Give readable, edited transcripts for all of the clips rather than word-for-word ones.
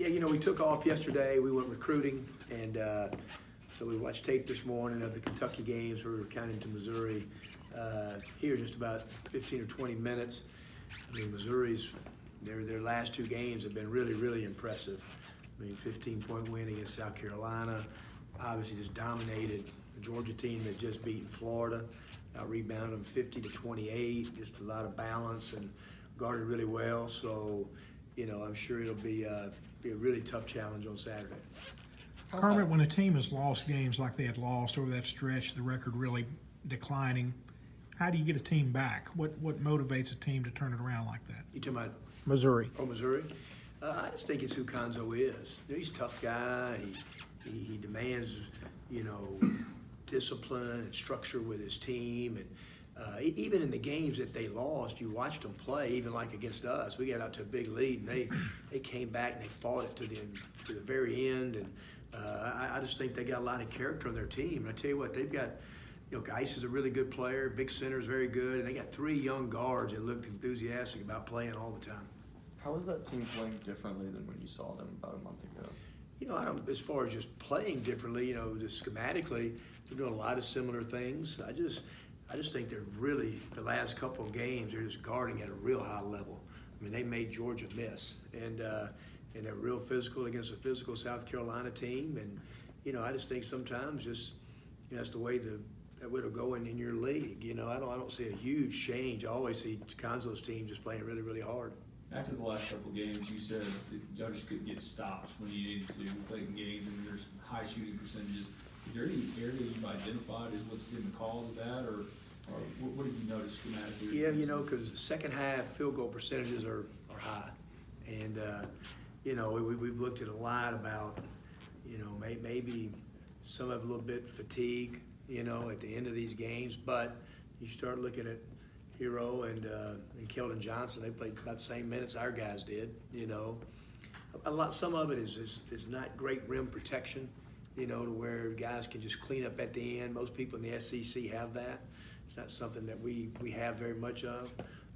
Yeah, we took off yesterday. We went recruiting, and so we watched tape this morning of the Kentucky games. We were kind of into Missouri here just about 15 or 20 minutes. I mean, Missouri's, their last two games have been really, really impressive. I mean, 15-point win against South Carolina, obviously just dominated the Georgia team that just beaten Florida, out-rebounded them 50-28, just a lot of balance and guarded really well. So, I'm sure it'll be a really tough challenge on Saturday. Kermit, when a team has lost games like they had lost over that stretch, the record really declining, how do you get a team back? What motivates a team to turn it around like that? You talking about Missouri. Missouri? I just think it's who Konzo is. He's a tough guy. He demands, discipline and structure with his team. And even in the games that they lost, you watched them play, even like against us. We got out to a big lead, and they came back and they fought it to the very end. And I just think they got a lot of character on their team. And I tell you what, they've got, Geis is a really good player. Big Center is very good. And they got three young guards that looked enthusiastic about playing all the time. How is that team playing differently than when you saw them about a month ago? I don't, as far as just playing differently, just schematically, they're doing a lot of similar things. I just think they're really, the last couple of games, they're just guarding at a real high level. I mean, they made Georgia miss. And they're real physical against a physical South Carolina team. And, I just think sometimes just, that's the way it'll go in your league. I don't see a huge change. I always see Konzo's team just playing really, really hard. After the last couple of games, you said that y'all just couldn't get stops when you needed to play in games, and there's high shooting percentages. Is there any area you've identified as what's been the cause of that, or what have you noticed schematically? Yeah, because second half field goal percentages are high. And, we've looked at a lot about, maybe some have a little bit fatigue, at the end of these games. But you start looking at Hero and Keldon Johnson, they played about the same minutes our guys did, Some of it is not great rim protection, to where guys can just clean up at the end. Most people in the SEC have that. It's not something that we have very much of.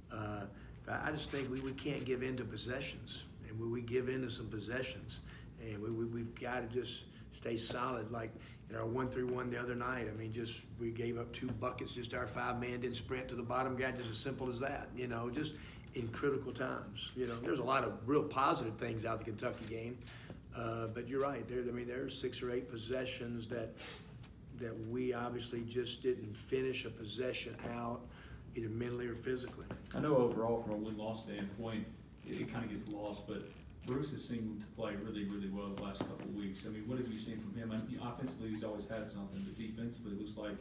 But I just think we can't give in to possessions. And when we give in to some possessions, and we've got to just stay solid. Like in our 1-3-1 the other night, I mean, we gave up 2 buckets. Just our 5-man didn't sprint to the bottom guy, just as simple as that. Just in critical times. There's a lot of real positive things out of the Kentucky game. But you're right. There's 6 or 8 possessions that we obviously just didn't finish a possession out, either mentally or physically. I know overall, from a win-loss standpoint, it kind of gets lost, but Bruce has seemed to play really, really well the last couple of weeks. I mean, what have you seen from him? Offensively, he's always had something, but defensively, it looks like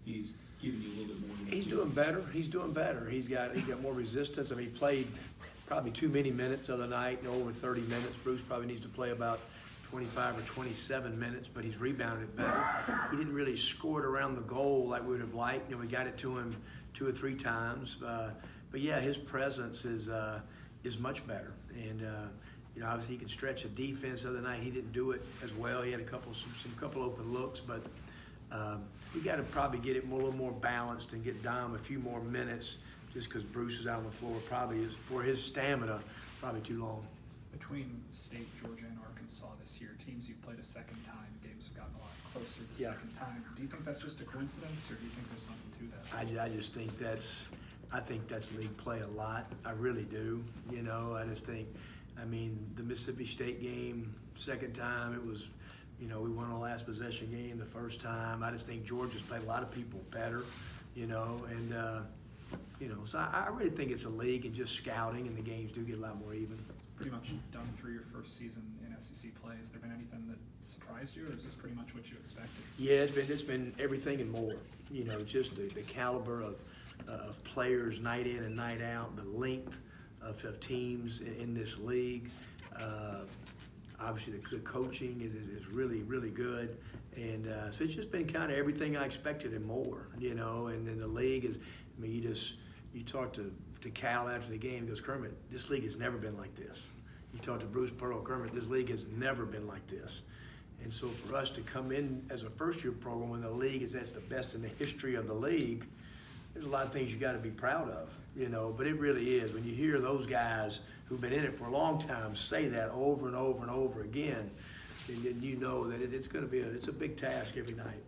he's giving you a little bit more. He's doing better. He's got more resistance. I mean, he played probably too many minutes the other night, over 30 minutes. Bruce probably needs to play about 25 or 27 minutes, but he's rebounded it better. He didn't really score it around the goal like we would have liked. We got it to him 2 or 3 times. But yeah, his presence is much better. And obviously he can stretch a defense. The other night he didn't do it as well. He had some couple open looks, but we got to probably get it a little more balanced and get Dom a few more minutes, just because Bruce is out on the floor. Probably is, for his stamina, probably too long. Between State, Georgia, and Arkansas this year, teams you've played a second time, games have gotten a lot closer the second time. Do you think that's just a coincidence, or do you think there's something to that? I just think I think that's league play a lot. I really do. I just think, the Mississippi State game, second time, it was, we won the last possession game the first time. I just think Georgia's played a lot of people better, so I really think it's a league and just scouting, and the games do get a lot more even. Pretty much done through your first season in SEC play. Has there been anything that surprised you, or is this pretty much what you expected? Yeah, it's been everything and more. Just the caliber of players night in and night out, the length of teams in this league. Obviously, the coaching is really, really good. And so it's just been kind of everything I expected and more, And then the league is, you talk to Cal after the game, he goes, Kermit, this league has never been like this. You talk to Bruce Pearl, Kermit, this league has never been like this. And so for us to come in as a first-year program when the league that's the best in the history of the league, there's a lot of things you got to be proud of, But it really is. When you hear those guys who who've been in it for a long time say that over and over and over again, then you know that it's gonna be it's a big task every night.